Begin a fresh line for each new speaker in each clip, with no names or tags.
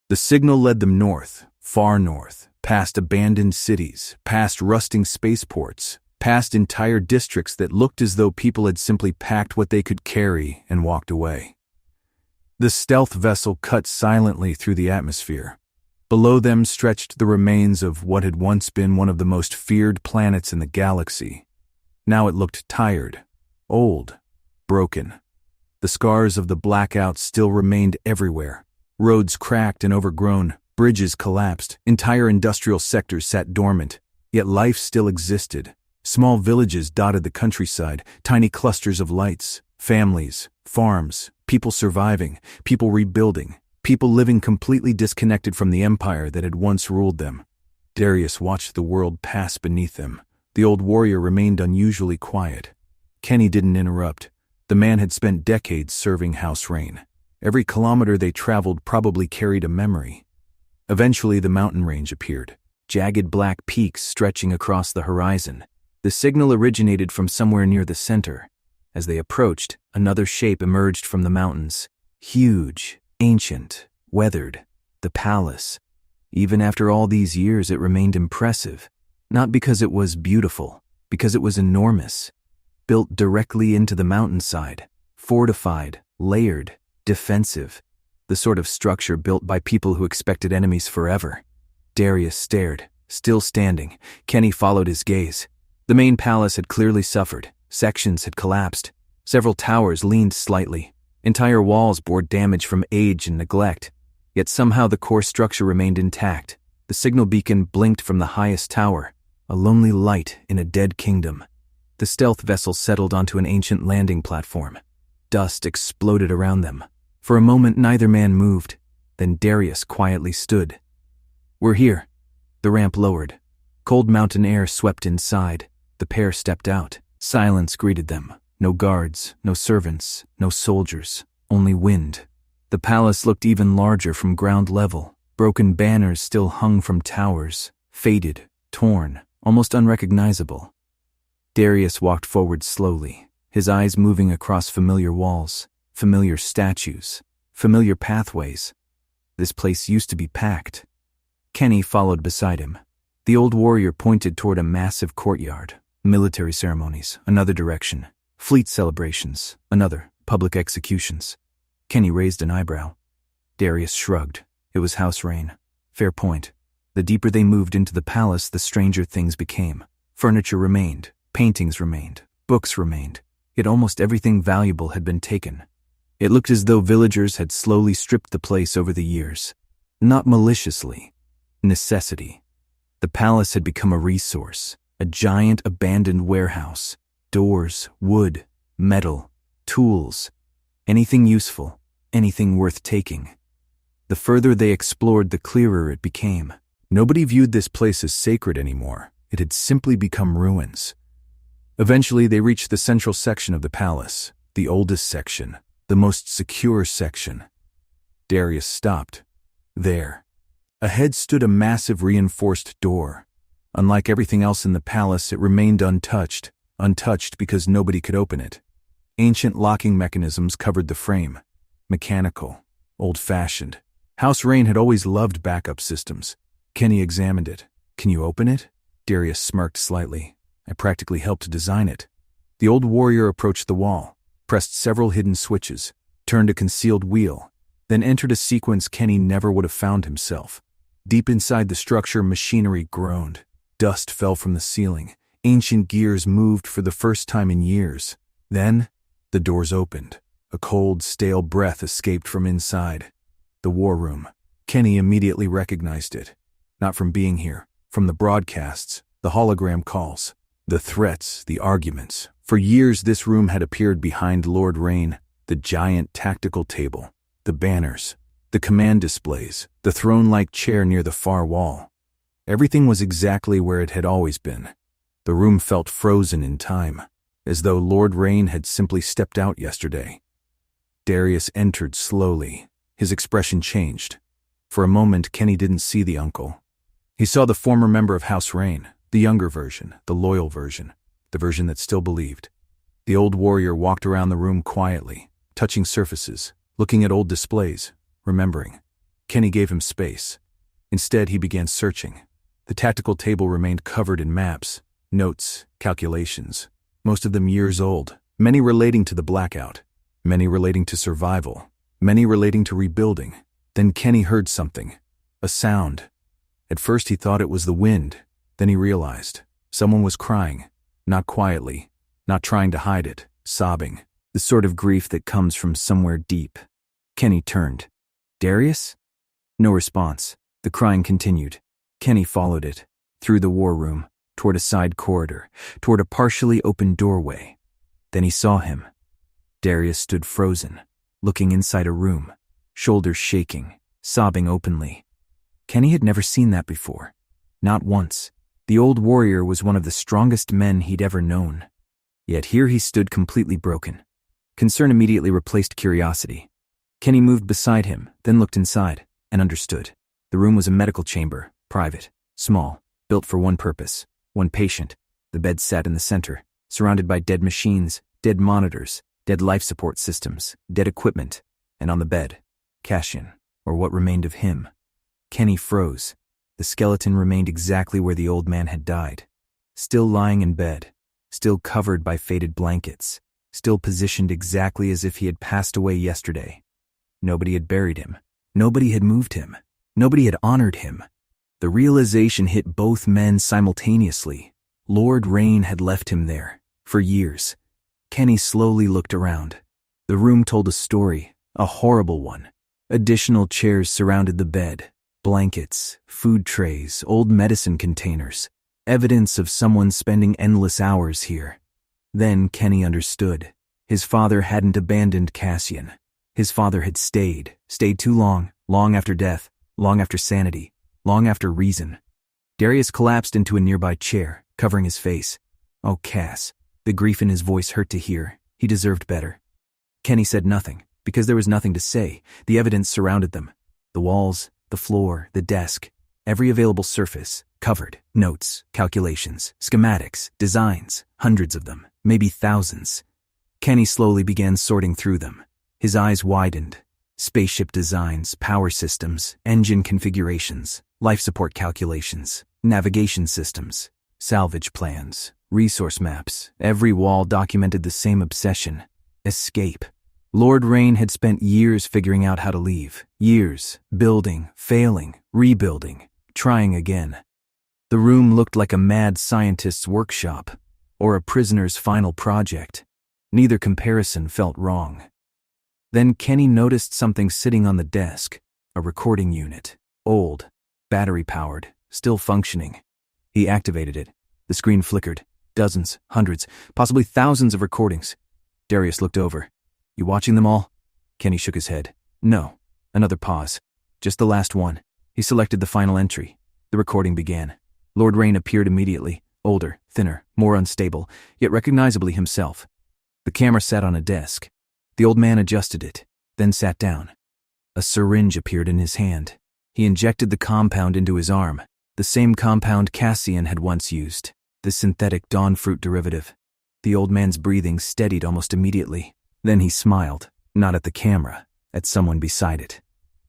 The signal led them north, far north, past abandoned cities, past rusting spaceports, past entire districts that looked as though people had simply packed what they could carry and walked away. The stealth vessel cut silently through the atmosphere. Below them stretched the remains of what had once been one of the most feared planets in the galaxy. Now it looked tired, old, broken. The scars of the blackout still remained everywhere. Roads cracked and overgrown, bridges collapsed, entire industrial sectors sat dormant, yet life still existed. Small villages dotted the countryside, tiny clusters of lights, families, farms, people surviving, people rebuilding, people living completely disconnected from the empire that had once ruled them. Darius watched the world pass beneath them. The old warrior remained unusually quiet. Kenny didn't interrupt. The man had spent decades serving House Rain. Every kilometer they traveled probably carried a memory. Eventually the mountain range appeared, jagged black peaks stretching across the horizon. The signal originated from somewhere near the center. As they approached, another shape emerged from the mountains. Huge, ancient, weathered. The palace. Even after all these years it remained impressive. Not because it was beautiful, because it was enormous. Built directly into the mountainside. Fortified, layered, defensive. The sort of structure built by people who expected enemies forever. Darius stared, still standing. Kenny followed his gaze. The main palace had clearly suffered. Sections had collapsed. Several towers leaned slightly. Entire walls bore damage from age and neglect. Yet somehow the core structure remained intact. The signal beacon blinked from the highest tower, a lonely light in a dead kingdom. The stealth vessel settled onto an ancient landing platform. Dust exploded around them. For a moment neither man moved. Then Darius quietly stood. "We're here." The ramp lowered. Cold mountain air swept inside. The pair stepped out. Silence greeted them. No guards, no servants, no soldiers, only wind. The palace looked even larger from ground level. Broken banners still hung from towers, faded, torn, almost unrecognizable. Darius walked forward slowly, his eyes moving across familiar walls, familiar statues, familiar pathways. This place used to be packed. Kenny followed beside him. The old warrior pointed toward a massive courtyard. Military ceremonies, another direction. Fleet celebrations, another. Public executions. Kenny raised an eyebrow. Darius shrugged. It was House Rain. Fair point. The deeper they moved into the palace, the stranger things became. Furniture remained. Paintings remained. Books remained. Yet almost everything valuable had been taken. It looked as though villagers had slowly stripped the place over the years. Not maliciously. Necessity. The palace had become a resource. A giant abandoned warehouse. Doors, wood, metal, tools. Anything useful, anything worth taking. The further they explored, the clearer it became. Nobody viewed this place as sacred anymore. It had simply become ruins. Eventually they reached the central section of the palace, the oldest section, the most secure section. Darius stopped. There. Ahead stood a massive reinforced door. Unlike everything else in the palace, it remained untouched because nobody could open it. Ancient locking mechanisms covered the frame. Mechanical, old-fashioned. House Rain had always loved backup systems. Kenny examined it. "Can you open it?" Darius smirked slightly. "I practically helped design it." The old warrior approached the wall, pressed several hidden switches, turned a concealed wheel, then entered a sequence Kenny never would have found himself. Deep inside the structure, machinery groaned. Dust fell from the ceiling. Ancient gears moved for the first time in years. Then, the doors opened. A cold, stale breath escaped from inside. The war room. Kenny immediately recognized it. Not from being here, from the broadcasts, the hologram calls, the threats, the arguments. For years this room had appeared behind Lord Rain, the giant tactical table, the banners, the command displays, the throne-like chair near the far wall. Everything was exactly where it had always been. The room felt frozen in time, as though Lord Rain had simply stepped out yesterday. Darius entered slowly. His expression changed. For a moment, Kenny didn't see the uncle. He saw the former member of House Rain, the younger version, the loyal version, the version that still believed. The old warrior walked around the room quietly, touching surfaces, looking at old displays, remembering. Kenny gave him space. Instead, he began searching. The tactical table remained covered in maps, notes, calculations, most of them years old, many relating to the blackout, many relating to survival, many relating to rebuilding. Then Kenny heard something, a sound. At first he thought it was the wind, then he realized someone was crying, not quietly, not trying to hide it, sobbing, the sort of grief that comes from somewhere deep. Kenny turned. Darius? No response. The crying continued. Kenny followed it, through the war room, toward a side corridor, toward a partially open doorway. Then he saw him. Darius stood frozen, looking inside a room, shoulders shaking, sobbing openly. Kenny had never seen that before. Not once. The old warrior was one of the strongest men he'd ever known. Yet here he stood completely broken. Concern immediately replaced curiosity. Kenny moved beside him, then looked inside, and understood. The room was a medical chamber, private, small, built for one purpose, one patient. The bed sat in the center, surrounded by dead machines, dead monitors, dead life support systems, dead equipment, and on the bed, Cassian, or what remained of him. Kenny froze. The skeleton remained exactly where the old man had died, still lying in bed, still covered by faded blankets, still positioned exactly as if he had passed away yesterday. Nobody had buried him. Nobody had moved him. Nobody had honored him. The realization hit both men simultaneously. Lord Rain had left him there, for years. Kenny slowly looked around. The room told a story, a horrible one. Additional chairs surrounded the bed, blankets, food trays, old medicine containers, evidence of someone spending endless hours here. Then Kenny understood. His father hadn't abandoned Cassian. His father had stayed too long, long after death, long after sanity, long after reason. Darius collapsed into a nearby chair, covering his face. Oh, Cass. The grief in his voice hurt to hear. He deserved better. Kenny said nothing, because there was nothing to say. The evidence surrounded them. The walls, the floor, the desk, every available surface, covered, notes, calculations, schematics, designs, hundreds of them, maybe thousands. Kenny slowly began sorting through them. His eyes widened. Spaceship designs, power systems, engine configurations, life support calculations, navigation systems, salvage plans, resource maps. Every wall documented the same obsession: escape. Lord Rain had spent years figuring out how to leave. Years, building, failing, rebuilding, trying again. The room looked like a mad scientist's workshop, or a prisoner's final project. Neither comparison felt wrong. Then Kenny noticed something sitting on the desk, a recording unit, old, battery-powered, still functioning. He activated it. The screen flickered. Dozens, hundreds, possibly thousands of recordings. Darius looked over. You watching them all? Kenny shook his head. No. Another pause. Just the last one. He selected the final entry. The recording began. Lord Rain appeared immediately, older, thinner, more unstable, yet recognizably himself. The camera sat on a desk. The old man adjusted it, then sat down. A syringe appeared in his hand. He injected the compound into his arm, the same compound Cassian had once used, the synthetic dawn fruit derivative. The old man's breathing steadied almost immediately. Then he smiled, not at the camera, at someone beside it.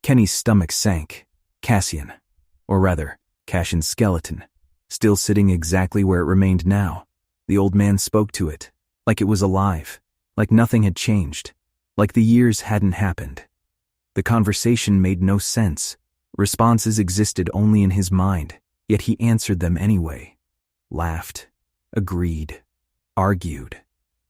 Kenny's stomach sank. Cassian, or rather, Cassian's skeleton, still sitting exactly where it remained now. The old man spoke to it, like it was alive, like nothing had changed, like the years hadn't happened. The conversation made no sense. Responses existed only in his mind, yet he answered them anyway. Laughed, agreed, argued.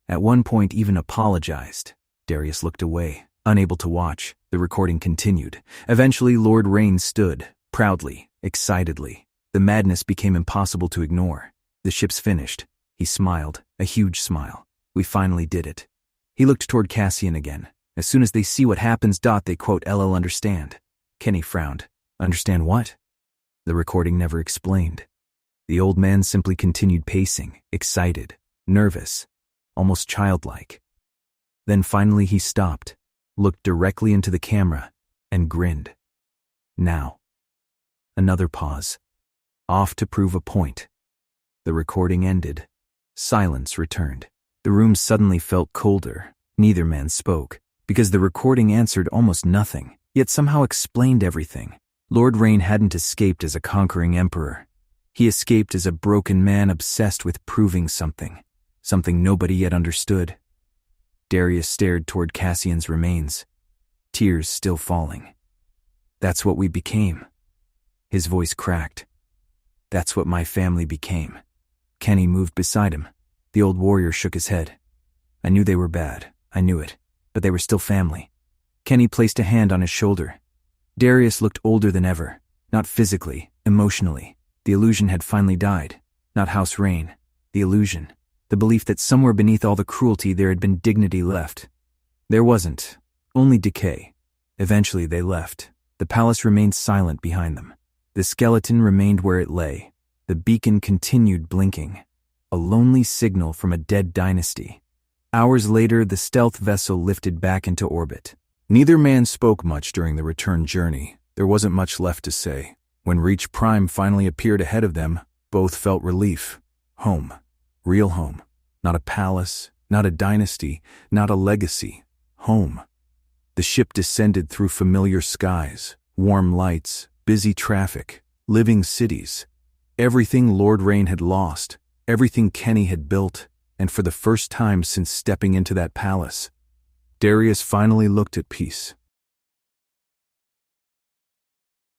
At one point even apologized. Darius looked away, unable to watch. The recording continued. Eventually Lord Rain stood, proudly, excitedly. The madness became impossible to ignore. The ship's finished. He smiled, a huge smile. We finally did it. He looked toward Cassian again. As soon as they see what happens, they quote LL understand. Kenny frowned. Understand what? The recording never explained. The old man simply continued pacing, excited, nervous, almost childlike. Then finally he stopped, looked directly into the camera, and grinned. Now. Another pause. Off to prove a point. The recording ended. Silence returned. The room suddenly felt colder. Neither man spoke, because the recording answered almost nothing. yet somehow explained everything. Lord Rain hadn't escaped as a conquering emperor. He escaped as a broken man obsessed with proving something nobody yet understood. Darius stared toward Cassian's remains, tears still falling. "That's what we became." His voice cracked. "That's what my family became." Kenny moved beside him. The old warrior shook his head. "I knew they were bad, I knew it, but they were still family." Kenny placed a hand on his shoulder. Darius looked older than ever, not physically, emotionally. The illusion had finally died. Not House Rain. The illusion. The belief that somewhere beneath all the cruelty there had been dignity left. There wasn't. Only decay. Eventually they left. The palace remained silent behind them. The skeleton remained where it lay. The beacon continued blinking. A lonely signal from a dead dynasty. Hours later, the stealth vessel lifted back into orbit. Neither man spoke much during the return journey. There wasn't much left to say. When Reach Prime finally appeared ahead of them, both felt relief. Home. Real home. Not a palace, not a dynasty, not a legacy. Home. The ship descended through familiar skies, warm lights, busy traffic, living cities. Everything Lord Rain had lost, everything Kenny had built, and for the first time since stepping into that palace, Darius finally looked at peace.